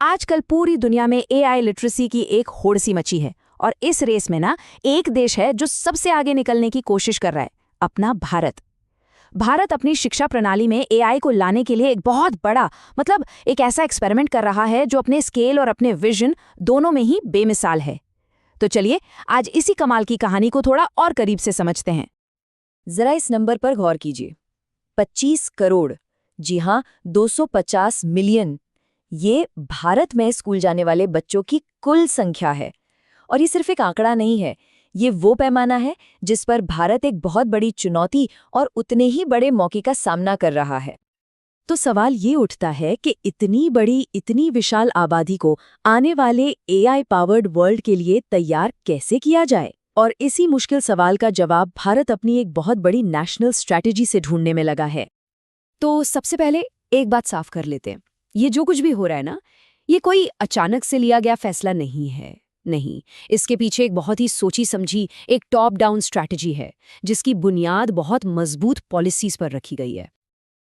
आजकल पूरी दुनिया में एआई लिटरेसी की एक होड़ सी मची है और इस रेस में ना एक देश है जो सबसे आगे निकलने की कोशिश कर रहा है, अपना भारत। भारत अपनी शिक्षा प्रणाली में एआई को लाने के लिए एक बहुत बड़ा एक ऐसा एक्सपेरिमेंट कर रहा है जो अपने स्केल और अपने विजन दोनों में ही बेमिसाल है। तो चलिए आज इसी कमाल की कहानी को थोड़ा और करीब से समझते हैं। जरा इस नंबर पर गौर कीजिए, 25 करोड़, जी हाँ 250 मिलियन, ये भारत में स्कूल जाने वाले बच्चों की कुल संख्या है। और ये सिर्फ एक आंकड़ा नहीं है, ये वो पैमाना है जिस पर भारत एक बहुत बड़ी चुनौती और उतने ही बड़े मौके का सामना कर रहा है। तो सवाल ये उठता है कि इतनी बड़ी, इतनी विशाल आबादी को आने वाले एआई पावर्ड वर्ल्ड के लिए तैयार कैसे किया जाए? और इसी मुश्किल सवाल का जवाब भारत अपनी एक बहुत बड़ी नेशनल स्ट्रैटेजी से ढूंढने में लगा है। तो सबसे पहले एक बात साफ कर लेते हैं, ये जो कुछ भी हो रहा है ना, ये कोई अचानक से लिया गया फैसला नहीं है। नहीं, इसके पीछे एक बहुत ही सोची समझी एक टॉप डाउन स्ट्रैटेजी है जिसकी बुनियाद बहुत मजबूत पॉलिसीज पर रखी गई है।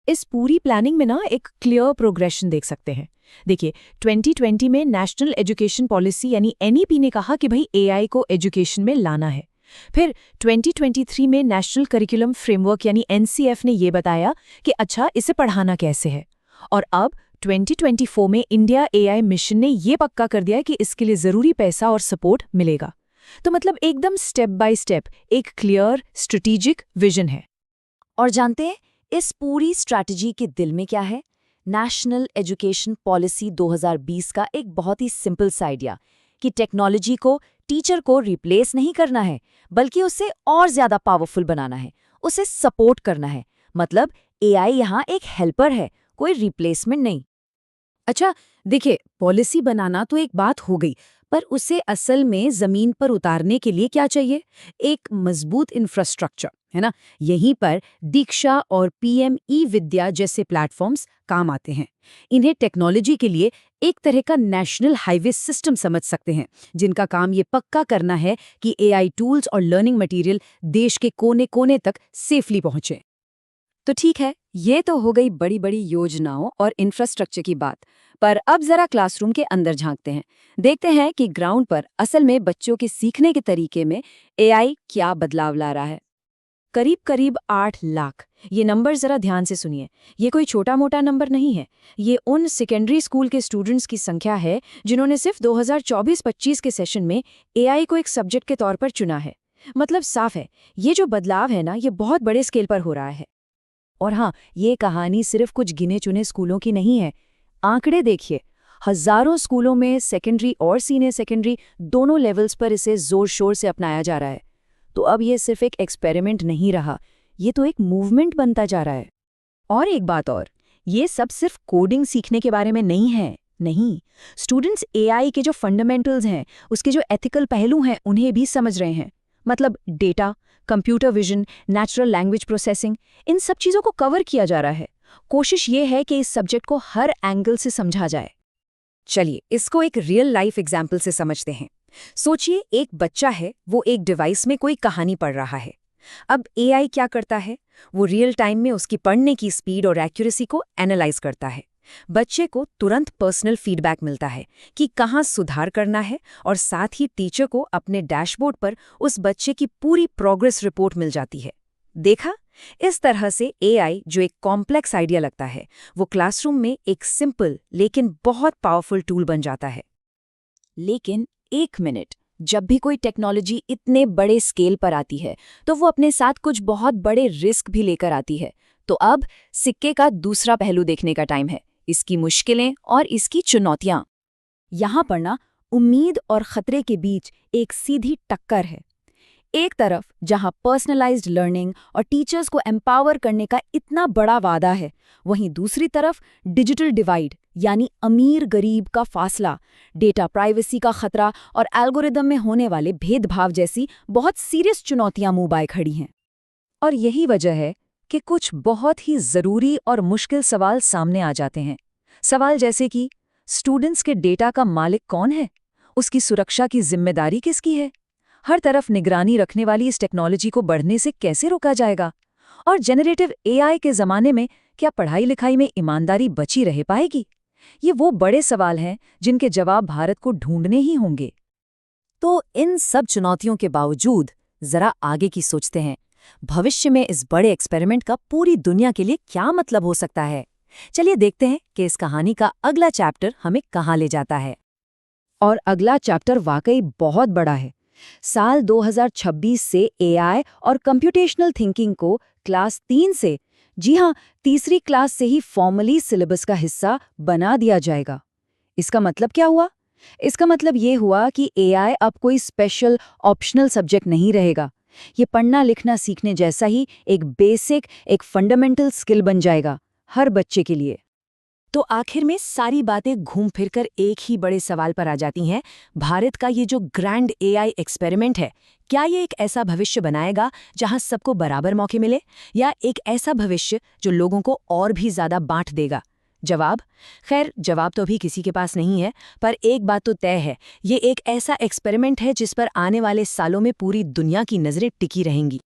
इस पूरी प्लानिंग में ना एक क्लियर प्रोग्रेशन देख सकते हैं। देखिए, 2020 में नेशनल एजुकेशन पॉलिसी यानी एनईपी ने कहा कि भाई एआई को एजुकेशन में लाना है। फिर 2023 में नेशनल करिकुलम फ्रेमवर्क यानी एनसीएफ ने ये बताया कि अच्छा इसे पढ़ाना कैसे है। और अब 2024 में इंडिया एआई मिशन ने ये पक्का कर दिया कि इसके लिए ज़रूरी पैसा और सपोर्ट मिलेगा। तो एकदम स्टेप बाय स्टेप एक क्लियर स्ट्रेटेजिक विजन है। और जानते हैं इस पूरी स्ट्रैटेजी के दिल में क्या है? नेशनल एजुकेशन पॉलिसी 2020 का एक बहुत ही सिंपल सा आइडिया कि टेक्नोलॉजी को, टीचर को रिप्लेस नहीं करना है, बल्कि उसे और ज़्यादा पावरफुल बनाना है, उसे सपोर्ट करना है। मतलब एआई यहाँ एक हेल्पर है, कोई रिप्लेसमेंट नहीं। अच्छा देखिए, पॉलिसी बनाना तो एक बात हो गई, पर उसे असल में जमीन पर उतारने के लिए क्या चाहिए? एक मजबूत इंफ्रास्ट्रक्चर, है ना? यहीं पर दीक्षा और पीएम ई विद्या जैसे प्लेटफॉर्म्स काम आते हैं। इन्हें टेक्नोलॉजी के लिए एक तरह का नेशनल हाईवे सिस्टम समझ सकते हैं, जिनका काम ये पक्का करना है कि एआई टूल्स और लर्निंग मटेरियल देश के कोने कोने तक सेफली पहुंचे। तो ठीक है, ये तो हो गई बड़ी बड़ी योजनाओं और इंफ्रास्ट्रक्चर की बात, पर अब जरा क्लासरूम के अंदर झांकते हैं। देखते हैं कि ग्राउंड पर असल में बच्चों के सीखने के तरीके में एआई क्या बदलाव ला रहा है। करीब करीब 8 लाख, ये नंबर जरा ध्यान से सुनिए। ये कोई छोटा मोटा नंबर नहीं है। ये उन सेकेंडरी स्कूल के स्टूडेंट्स की संख्या है जिन्होंने सिर्फ 2024-25 के सेशन में एआई को एक सब्जेक्ट के तौर पर चुना है। साफ है, ये जो बदलाव है ना, ये बहुत बड़े स्केल पर हो रहा है। और हाँ, ये कहानी सिर्फ कुछ गिने चुने स्कूलों की नहीं है। आंकड़े देखिए, हजारों स्कूलों में सेकेंडरी और सीनियर सेकेंडरी दोनों लेवल्स पर इसे जोर शोर से अपनाया जा रहा है। तो अब ये सिर्फ एक एक्सपेरिमेंट नहीं रहा, ये तो एक मूवमेंट बनता जा रहा है। और एक बात और, ये सब सिर्फ कोडिंग सीखने के बारे में नहीं है। नहीं, स्टूडेंट्स एआई के जो फंडामेंटल्स हैं, उसके जो एथिकल पहलू हैं, उन्हें भी समझ रहे हैं। Data, computer vision, natural language processing, इन सब चीज़ों को कवर किया जा रहा है। कोशिश ये है कि इस सब्जेक्ट को हर एंगल से समझा जाए। चलिए इसको एक रियल लाइफ एग्जाम्पल से समझते हैं। सोचिए एक बच्चा है, वो एक डिवाइस में कोई कहानी पढ़ रहा है। अब एआई क्या करता है? वो रियल टाइम में उसकी पढ़ने की स्पीड और एक्यूरेसी को एनालाइज करता है। बच्चे को तुरंत पर्सनल फीडबैक मिलता है कि कहाँ सुधार करना है, और साथ ही टीचर को अपने डैशबोर्ड पर उस बच्चे की पूरी प्रोग्रेस रिपोर्ट मिल जाती है। देखा, इस तरह से एआई जो एक कॉम्प्लेक्स आइडिया लगता है, वो क्लासरूम में एक सिंपल लेकिन बहुत पावरफुल टूल बन जाता है। लेकिन एक मिनट, जब भी कोई टेक्नोलॉजी इतने बड़े स्केल पर आती है तो वो अपने साथ कुछ बहुत बड़े रिस्क भी लेकर आती है। तो अब सिक्के का दूसरा पहलू देखने का टाइम है, इसकी मुश्किलें और इसकी चुनौतियां। यहाँ पर ना उम्मीद और खतरे के बीच एक सीधी टक्कर है। एक तरफ जहाँ पर्सनलाइज्ड लर्निंग और टीचर्स को एम्पावर करने का इतना बड़ा वादा है, वहीं दूसरी तरफ डिजिटल डिवाइड यानी अमीर गरीब का फासला, डेटा प्राइवेसी का खतरा और एल्गोरिदम में होने वाले भेदभाव जैसी बहुत सीरियस चुनौतियां मुंह बाए खड़ी हैं। और यही वजह है कि कुछ बहुत ही ज़रूरी और मुश्किल सवाल सामने आ जाते हैं। सवाल जैसे कि स्टूडेंट्स के डेटा का मालिक कौन है? उसकी सुरक्षा की जिम्मेदारी किसकी है? हर तरफ निगरानी रखने वाली इस टेक्नोलॉजी को बढ़ने से कैसे रोका जाएगा? और जेनरेटिव एआई के ज़माने में क्या पढ़ाई लिखाई में ईमानदारी बची रह पाएगी? ये वो बड़े सवाल हैं जिनके जवाब भारत को ढूंढने ही होंगे। तो इन सब चुनौतियों के बावजूद जरा आगे की सोचते हैं। भविष्य में इस बड़े एक्सपेरिमेंट का पूरी दुनिया के लिए क्या मतलब हो सकता है? चलिए देखते हैं कि इस कहानी का अगला चैप्टर हमें कहाँ ले जाता है। और अगला चैप्टर वाकई बहुत बड़ा है। साल 2026 से एआई और कंप्यूटेशनल थिंकिंग को क्लास 3 से, जी हाँ, तीसरी क्लास से ही फॉर्मली सिलेबस का हिस्सा बना दिया जाएगा। इसका मतलब क्या हुआ? इसका मतलब ये हुआ कि एआई अब कोई स्पेशल ऑप्शनल सब्जेक्ट नहीं रहेगा। ये पढ़ना लिखना सीखने जैसा ही एक बेसिक, एक फंडामेंटल स्किल बन जाएगा हर बच्चे के लिए। तो आखिर में सारी बातें घूम फिरकर एक ही बड़े सवाल पर आ जाती हैं। भारत का ये जो ग्रैंड एआई एक्सपेरिमेंट है, क्या ये एक ऐसा भविष्य बनाएगा जहां सबको बराबर मौके मिले, या एक ऐसा भविष्य जो लोगों को और भी ज्यादा बांट देगा? खैर जवाब तो अभी किसी के पास नहीं है, पर एक बात तो तय है, ये एक ऐसा एक्सपेरिमेंट है जिस पर आने वाले सालों में पूरी दुनिया की नजरें टिकी रहेंगी।